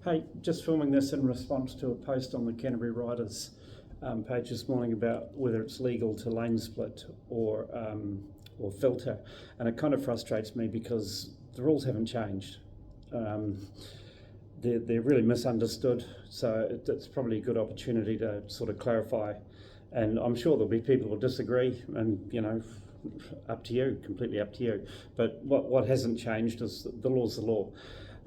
Hey, just filming this in response to a post on the Canterbury Riders page this morning about whether it's legal to lane split or filter, and it kind of frustrates me because the rules haven't changed. They're really misunderstood, so it's probably a good opportunity to sort of clarify. And I'm sure there'll be people who will disagree, and up to you, completely up to you. But what hasn't changed is the law's the law.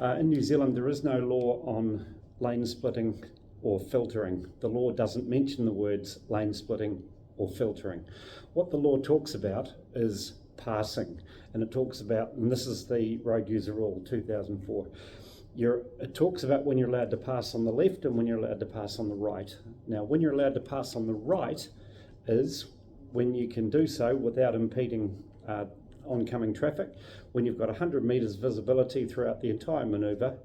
In New Zealand, there is no law on lane splitting or filtering. The law doesn't mention the words lane splitting or filtering. What the law talks about is passing, and it talks about, and this is the Road User Rule 2004, it talks about when you're allowed to pass on the left and when you're allowed to pass on the right. Now, when you're allowed to pass on the right is when you can do so without impeding oncoming traffic, when you've got 100 metres visibility throughout the entire manoeuvre,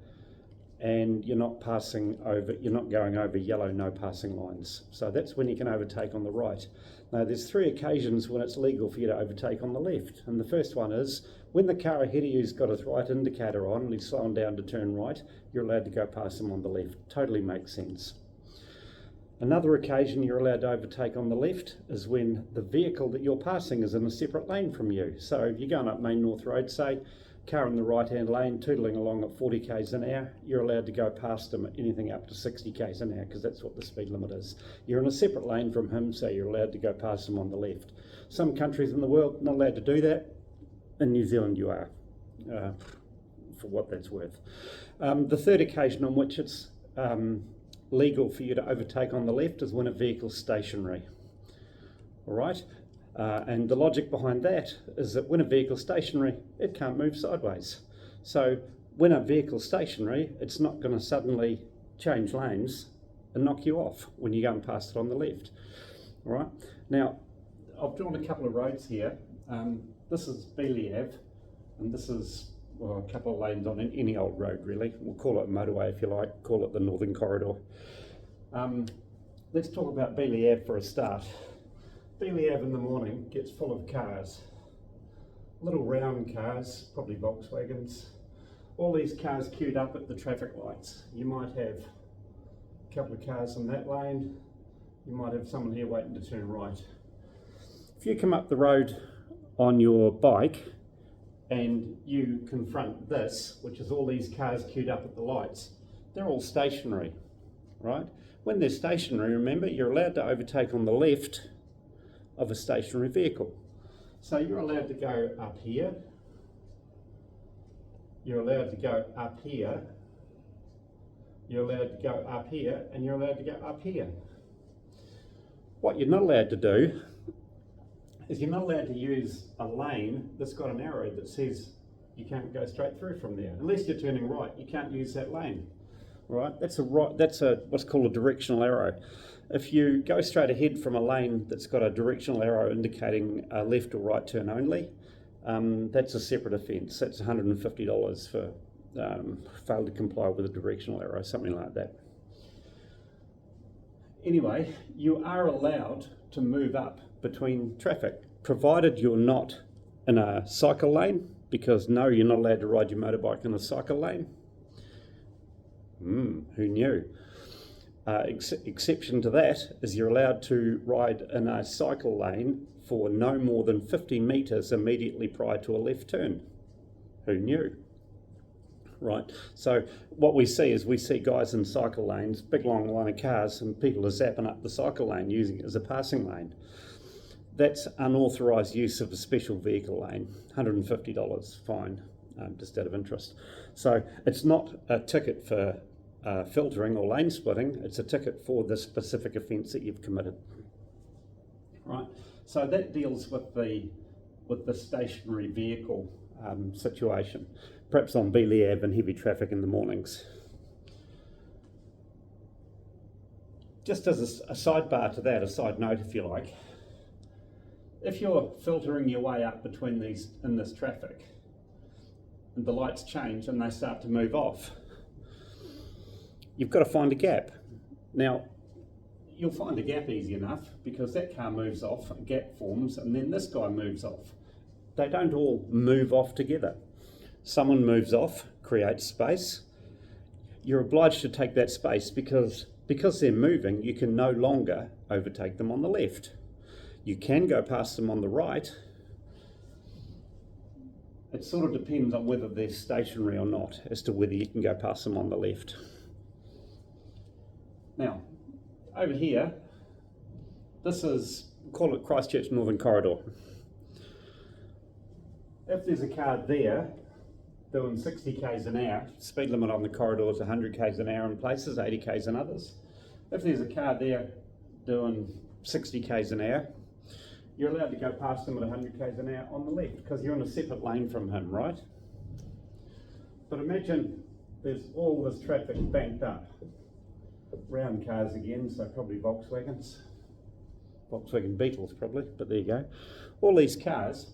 and you're not going over yellow no passing lines. So that's when you can overtake on the right. Now, there's 3 occasions when it's legal for you to overtake on the left, and the first one is when the car ahead of you's got his right indicator on and he's slowing down to turn right, you're allowed to go past him on the left. Totally makes sense. Another occasion you're allowed to overtake on the left is when the vehicle that you're passing is in a separate lane from you. So if you're going up Main North Road, say, car in the right-hand lane, tootling along at 40 k's an hour, you're allowed to go past him at anything up to 60 k's an hour, because that's what the speed limit is. You're in a separate lane from him, so you're allowed to go past him on the left. Some countries in the world not allowed to do that. In New Zealand you are, for what that's worth. The third occasion on which it's legal for you to overtake on the left is when a vehicle's stationary. All right? And the logic behind that is that when a vehicle's stationary, it can't move sideways. So when a vehicle's stationary, it's not going to suddenly change lanes and knock you off when you're going past it on the left. All right? Now, I've drawn a couple of roads here. This is Beeley Ave, and this is, well, a couple of lanes on any old road, really. We'll call it a motorway if you like, call it the Northern Corridor. Let's talk about Beeley Ave for a start. Beeley Ave in the morning gets full of cars. Little round cars, probably Volkswagens. All these cars queued up at the traffic lights. You might have a couple of cars in that lane. You might have someone here waiting to turn right. If you come up the road on your bike and you confront this, which is all these cars queued up at the lights, they're all stationary, right? When they're stationary, remember, you're allowed to overtake on the left of a stationary vehicle. So you're allowed to go up here, you're allowed to go up here, you're allowed to go up here, and you're allowed to go up here. What you're not allowed to do is you're not allowed to use a lane that's got an arrow that says you can't go straight through from there. Unless you're turning right, you can't use that lane. Right? That's what's called a directional arrow. If you go straight ahead from a lane that's got a directional arrow indicating a left or right turn only, that's a separate offence. That's $150 for fail to comply with a directional arrow, something like that. Anyway, you are allowed to move up between traffic, provided you're not in a cycle lane, because no, you're not allowed to ride your motorbike in a cycle lane. Who knew? Exception to that is you're allowed to ride in a cycle lane for no more than 50 metres immediately prior to a left turn. Who knew? Right, so what we see is we see guys in cycle lanes, big long line of cars, and people are zapping up the cycle lane using it as a passing lane. That's unauthorised use of a special vehicle lane, $150 fine, just out of interest. So it's not a ticket for filtering or lane splitting, it's a ticket for the specific offence that you've committed. Right, so that deals with the stationary vehicle situation, perhaps on Beeley Ave and heavy traffic in the mornings. Just as a sidebar to that, a side note if you like, if you're filtering your way up between these in this traffic and the lights change and they start to move off, you've got to find a gap. Now, you'll find a gap easy enough because that car moves off, a gap forms, and then this guy moves off. They don't all move off together. Someone moves off, creates space, you're obliged to take that space because they're moving, you can no longer overtake them on the left. You can go past them on the right. It sort of depends on whether they're stationary or not as to whether you can go past them on the left. Now, over here, this is, call it Christchurch Northern Corridor. If there's a car there doing 60 k's an hour, speed limit on the corridor is 100 k's an hour in places, 80 k's in others. If there's a car there doing 60 k's an hour, you're allowed to go past them at 100 k's an hour on the left because you're in a separate lane from him, right? But imagine there's all this traffic banked up. Round cars again, so probably Volkswagen Beetles probably, but there you go. All these cars,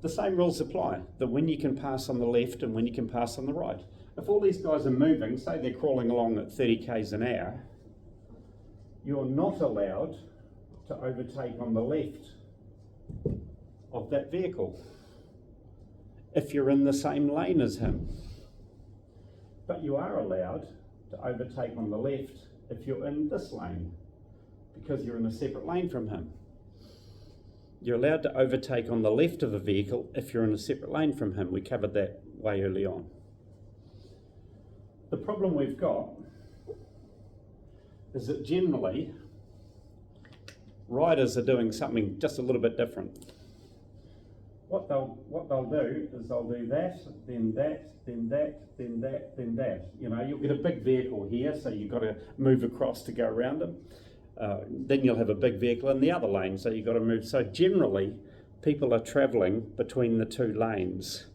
the same rules apply, that when you can pass on the left and when you can pass on the right. If all these guys are moving, say they're crawling along at 30 k's an hour, you're not allowed to overtake on the left of that vehicle if you're in the same lane as him. But you are allowed to overtake on the left if you're in this lane because you're in a separate lane from him. You're allowed to overtake on the left of a vehicle if you're in a separate lane from him. We covered that way early on. The problem we've got is that generally riders are doing something just a little bit different. What they'll do is they'll do that, then that, then that, then that, then that. You know, you'll get a big vehicle here, so you've got to move across to go around them. Then you'll have a big vehicle in the other lane, so you've got to move. So generally, people are travelling between the two lanes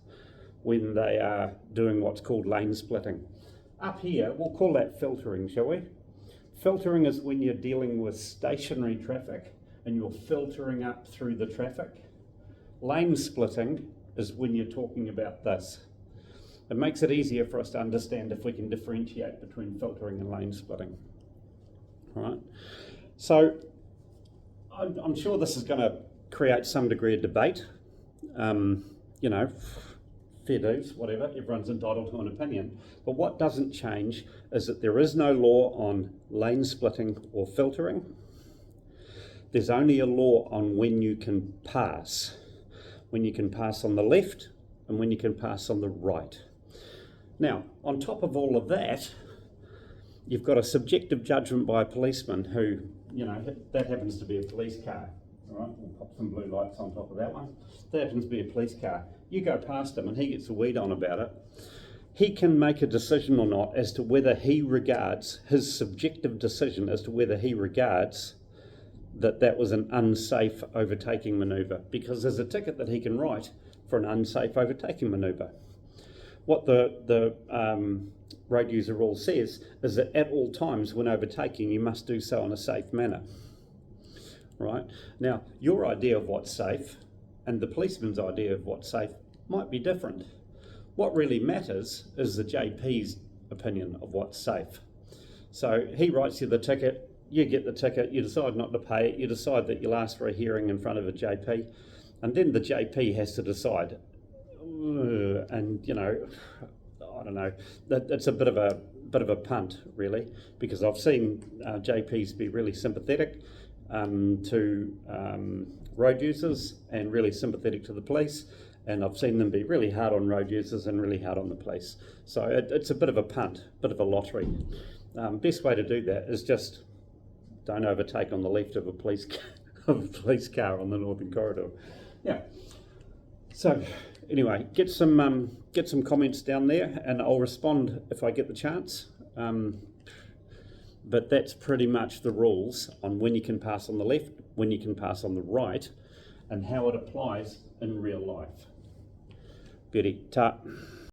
when they are doing what's called lane splitting. Up here, we'll call that filtering, shall we? Filtering is when you're dealing with stationary traffic and you're filtering up through the traffic. Lane splitting is when you're talking about this. It makes it easier for us to understand if we can differentiate between filtering and lane splitting. All right. So I'm sure this is going to create some degree of debate. You know, fair dues, whatever, everyone's entitled to an opinion. But what doesn't change is that there is no law on lane splitting or filtering. There's only a law on when you can pass. When you can pass on the left and when you can pass on the right. Now, on top of all of that, you've got a subjective judgment by a policeman who, you know, that happens to be a police car. All right, we'll pop some blue lights on top of that one. That happens to be a police car. You go past him and he gets a weed on about it. He can make a decision or not as to whether he regards, his subjective decision as to whether he regards that was an unsafe overtaking manoeuvre, because there's a ticket that he can write for an unsafe overtaking manoeuvre. What the road user rule says is that at all times when overtaking, you must do so in a safe manner. Right? Now, your idea of what's safe and the policeman's idea of what's safe might be different. What really matters is the JP's opinion of what's safe. So he writes you the ticket, you get the ticket, you decide not to pay it, you decide that you'll ask for a hearing in front of a JP, and then the JP has to decide. And you know, I don't know, that's a bit of a punt really, because I've seen JPs be really sympathetic to road users and really sympathetic to the police, and I've seen them be really hard on road users and really hard on the police. So it's a bit of a punt, bit of a lottery. Best way to do that is just don't overtake on the left of a police car on the Northern Corridor. Yeah. So anyway, get some comments down there, and I'll respond if I get the chance. But that's pretty much the rules on when you can pass on the left, when you can pass on the right, and how it applies in real life. Beauty, ta.